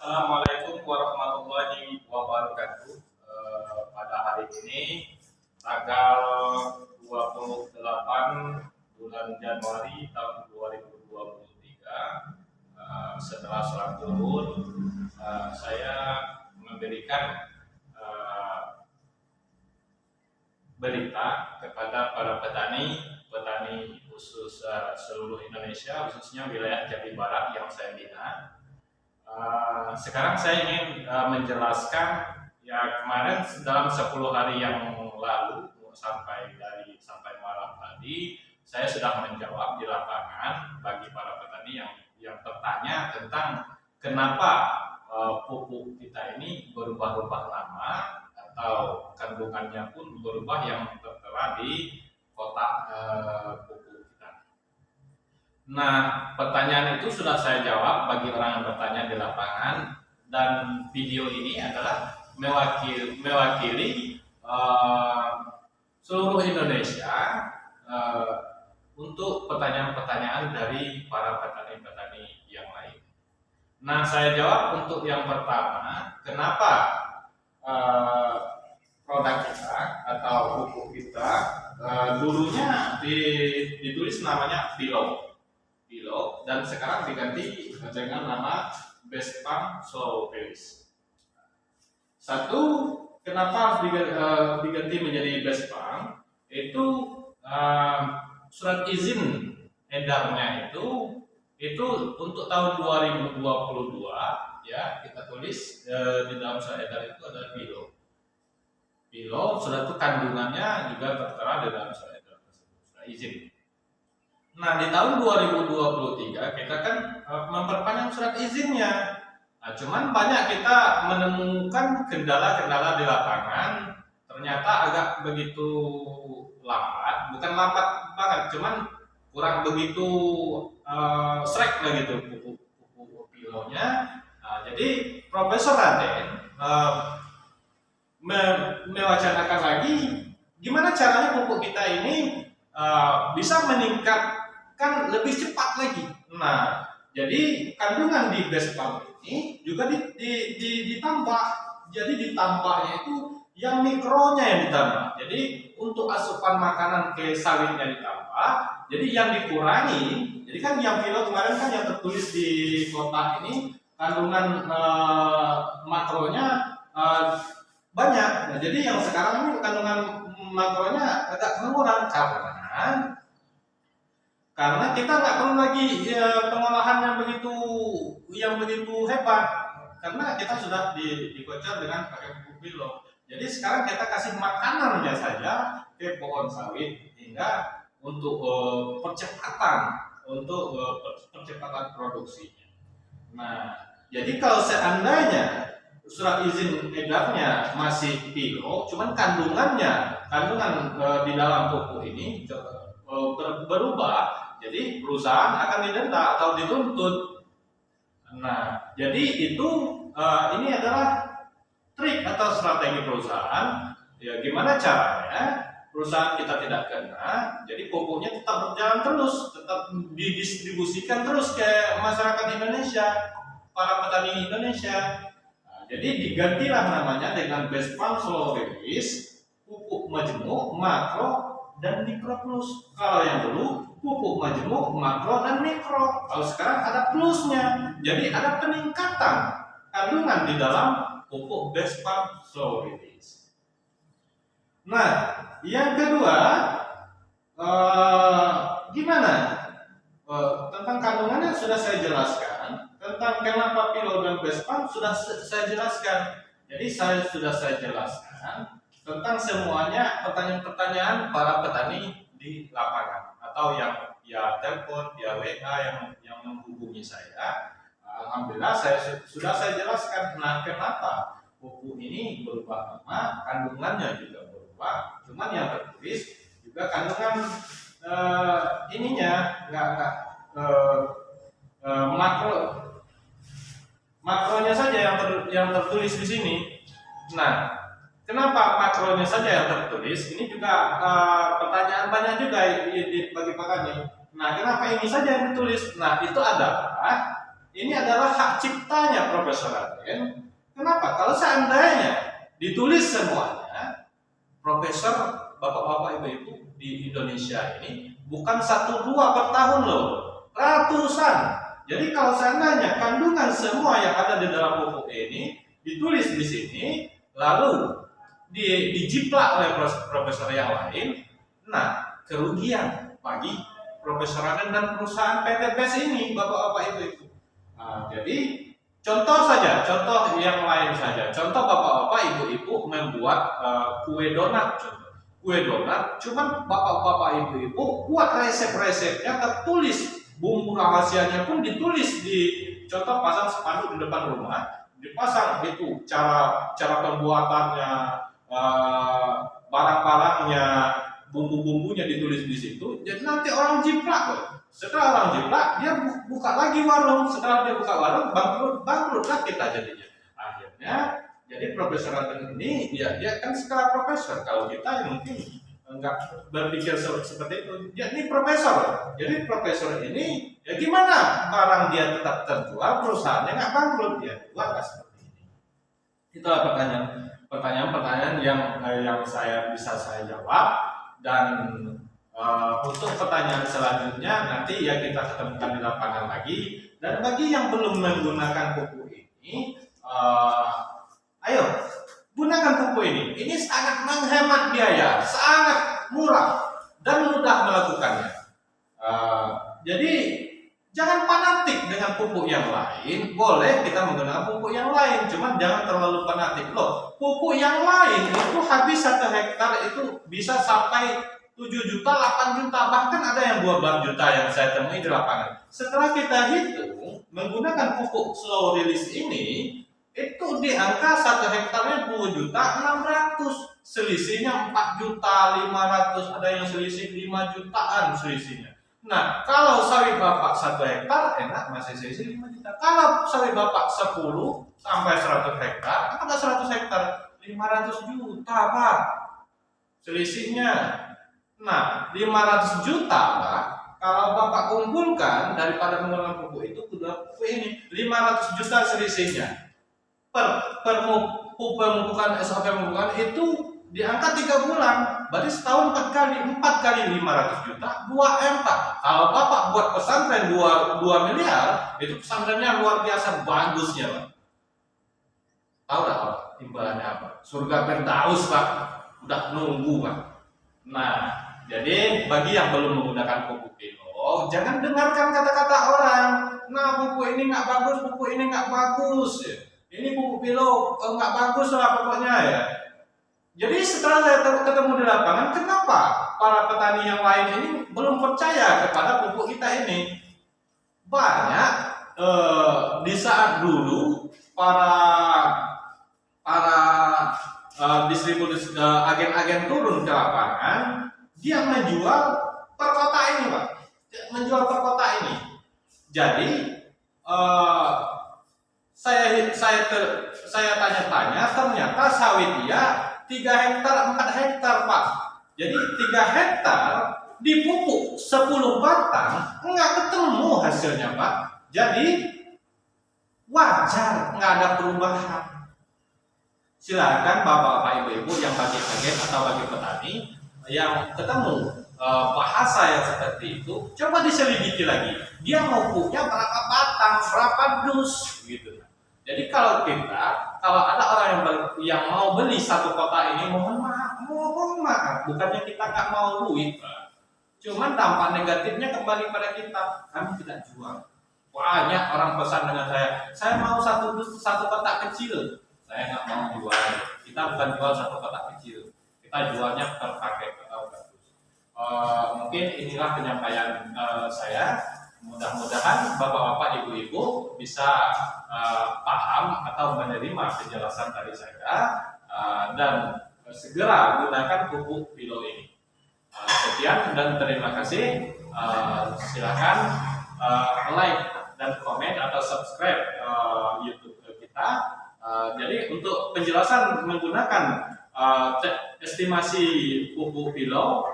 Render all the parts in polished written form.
Assalamualaikum warahmatullahi wabarakatuh. Pada hari ini tanggal 28 bulan Januari tahun 2023, setelah sholat zuhur, saya memberikan berita kepada para petani khusus seluruh Indonesia, khususnya wilayah Jawa Barat yang saya bina. Sekarang saya ingin menjelaskan, ya, kemarin dalam 10 hari yang lalu sampai malam tadi saya sudah menjawab di lapangan bagi para petani yang bertanya tentang kenapa pupuk kita ini berubah-ubah nama atau kandungannya pun berubah yang tertera di kotak pupuk. Nah, pertanyaan itu sudah saya jawab bagi orang yang bertanya di lapangan, dan video ini adalah mewakili seluruh Indonesia untuk pertanyaan-pertanyaan dari para petani-petani yang lain. Nah, saya jawab untuk yang pertama, kenapa produk kita atau pupuk kita dulunya ditulis namanya Pilo, dan sekarang diganti dengan nama Bestpam Slow Release. Satu, kenapa diganti menjadi Bestpam? Itu surat izin edarnya itu untuk tahun 2022, ya, kita tulis di dalam surat edar itu ada Pilo, surat itu kandungannya juga tertera di dalam surat edar tersebut, surat izin. Nah, di tahun 2023 kita kan memperpanjang surat izinnya. Nah, cuman banyak kita menemukan kendala-kendala di lapangan. Ternyata agak begitu lambat, bukan lambat banget, cuman kurang begitu srek lah gitu pupuk pilonya. Nah, jadi Profesor Raden mewacanakan lagi gimana caranya pupuk kita ini bisa meningkatkan lebih cepat lagi. Nah, jadi kandungan di Bestpam ini juga ditambah. Jadi ditambahnya itu yang mikronya yang ditambah. Jadi untuk asupan makanan ke sawitnya ditambah. Jadi yang dikurangi. Jadi kan yang Pilo kemarin kan yang tertulis di kotak ini kandungan makronya banyak. Nah, jadi yang sekarang ini kandungan makronya agak mengurang karena kita nggak perlu lagi pengolahan yang begitu hebat, karena kita sudah dikocor dengan pakai pupuk Pilo. Jadi sekarang kita kasih makanannya saja ke pohon sawit hingga untuk percepatan produksinya. Nah, jadi kalau seandainya surat izin edarnya masih Pilo, cuman kandungan di dalam pupuk ini berubah, jadi perusahaan akan didenda atau dituntut. Nah, jadi itu ini adalah trik atau strategi perusahaan. Ya, gimana caranya perusahaan kita tidak kena, jadi pupuknya tetap berjalan terus, tetap didistribusikan terus ke masyarakat Indonesia, para petani Indonesia. Jadi digantilah namanya dengan Bestpam Slow Release, pupuk majemuk, makro, dan mikro plus. Kalau yang dulu pupuk majemuk, makro, dan mikro. Kalau sekarang ada plusnya. Jadi ada peningkatan kandungan di dalam pupuk Bestpam Slow Release. Nah, yang kedua, gimana? Tentang kandungannya sudah saya jelaskan. Tentang kenapa Pilo dan Bestpam sudah saya jelaskan. Jadi sudah saya jelaskan tentang semuanya pertanyaan-pertanyaan para petani di lapangan atau yang telepon, WA yang menghubungi saya. Alhamdulillah sudah saya jelaskan. Nah, kenapa pupuk ini berubah nama, kandungannya juga berubah. Cuman yang tertulis juga kandungan ininya nggak makronya saja yang tertulis di sini. Nah, kenapa makronya saja yang tertulis? Ini juga pertanyaan banyak juga bagi petani. Nah, kenapa ini saja yang ditulis? Nah, itu adalah ini adalah hak ciptanya Profesor Raden. Kenapa? Kalau seandainya ditulis semuanya, Profesor, Bapak-bapak, Ibu-ibu di Indonesia ini bukan 1-2 per tahun loh, ratusan. Jadi kalau seandainya kandungan semua yang ada di dalam buku ini ditulis di sini, lalu dijiplak oleh profesor yang lain, nah kerugian bagi Profesor Raden dan perusahaan PT BES ini, Bapak-bapak, Ibu-ibu. Nah, jadi contoh saja, contoh yang lain saja. Contoh bapak-bapak, ibu-ibu membuat kue donat. Kue donat, cuman bapak-bapak, ibu-ibu buat resep-resepnya tertulis, bumbu rahasianya pun ditulis di contoh pasang spanduk di depan rumah, dipasang itu cara pembuatannya, barang-barangnya, bumbu-bumbunya ditulis di situ. Jadi nanti orang jiplak loh. Setelah orang jiplak, dia buka lagi warung. Setelah dia buka warung, bangkrutlah kita jadinya. Akhirnya, jadi Profesor Raden ini, dia kan skala profesor. Kalau kita mungkin enggak berpikir seperti itu. Dia ini profesor. Jadi profesor ini, ya gimana? Barang dia tetap terjual, perusahaannya nggak bangkrut. Dia jual seperti ini. Itulah pertanyaan yang bisa saya jawab. Dan untuk pertanyaan selanjutnya nanti ya kita ketemukan di lapangan lagi. Dan bagi yang belum menggunakan buku ini, ayo gunakan buku ini. Ini sangat menghemat biaya, sangat murah dan mudah melakukannya. Jadi jangan fanatik dengan pupuk yang lain. Boleh kita menggunakan pupuk yang lain, cuman jangan terlalu fanatik loh. Pupuk yang lain itu habis 1 hektar itu bisa sampai 7 juta, 8 juta, bahkan ada yang 12 juta yang saya temui di lapangan. Setelah kita hitung, menggunakan pupuk slow release ini, itu di angka 1 hektarnya 2 juta 600, selisihnya 4 juta 500, ada yang selisih 5 jutaan selisihnya. Nah, kalau sawit Bapak 1 hektar, enak masih selisih 5 juta. Kalau sawit Bapak 10 sampai 100 hektar, ada 100 hektar, 500 juta Pak selisihnya. Nah, 500 juta Pak, kalau Bapak kumpulkan daripada menggunakan pupuk itu, pupuk ini 500 juta selisihnya. Per pemupukan SOP pemupukan itu di angka 3 bulan, berarti setahun 4 kali 500 juta, 2M Pak. Kalau Bapak buat pesantren 2 miliar, itu pesantrennya luar biasa bagusnya Pak. Tahu nggak Pak imbalannya apa? Surga Firdaus Pak, udah nunggu Pak. Nah, jadi bagi yang belum menggunakan pupuk kilo, jangan dengarkan kata-kata orang. Nah, pupuk ini nggak bagus, pupuk ini nggak bagus. Ini pupuk kilo nggak bagus lah pokoknya ya. Jadi setelah saya ketemu di lapangan, kenapa para petani yang lain ini belum percaya kepada pupuk kita ini? Banyak di saat dulu para distribusi agen-agen turun ke lapangan, dia menjual per kota ini Pak, menjual per kota ini. Jadi saya tanya-tanya, ternyata sawit dia 3 hektar, 4 hektar Pak. Jadi 3 hektar dipupuk 10 batang, nggak ketemu hasilnya Pak. Jadi wajar nggak ada perubahan. Silakan Bapak-bapak, Ibu-ibu yang bagi agen atau bagi petani yang ketemu bahasa yang seperti itu, coba diselidiki lagi. Dia mau pupuknya berapa batang, berapa dus, gitu. Jadi kalau ada orang yang mau beli 1 kota ini, mohon maaf, bukannya kita nggak mau duit, Pak. Cuman dampak negatifnya kembali pada kita, kami tidak jual. Banyak orang pesan dengan saya mau 1 kotak kecil, saya nggak mau jual. Kita bukan jual 1 kotak kecil, kita jualnya per paket atau per dus. Mungkin inilah penyampaian saya. Mudah-mudahan bapak-bapak, ibu-ibu bisa paham atau menerima penjelasan dari saya dan segera gunakan pupuk kilo ini. Sekian dan terima kasih. Silakan like dan komen atau subscribe YouTube kita. Jadi untuk penjelasan menggunakan estimasi pupuk kilo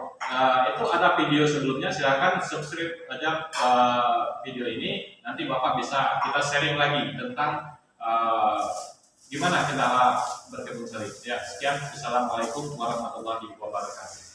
itu ada video sebelumnya, silahkan subscribe aja video ini, nanti Bapak bisa kita sharing lagi tentang gimana kendala berkebun sawit. Ya, sekian. Assalamualaikum warahmatullahi wabarakatuh.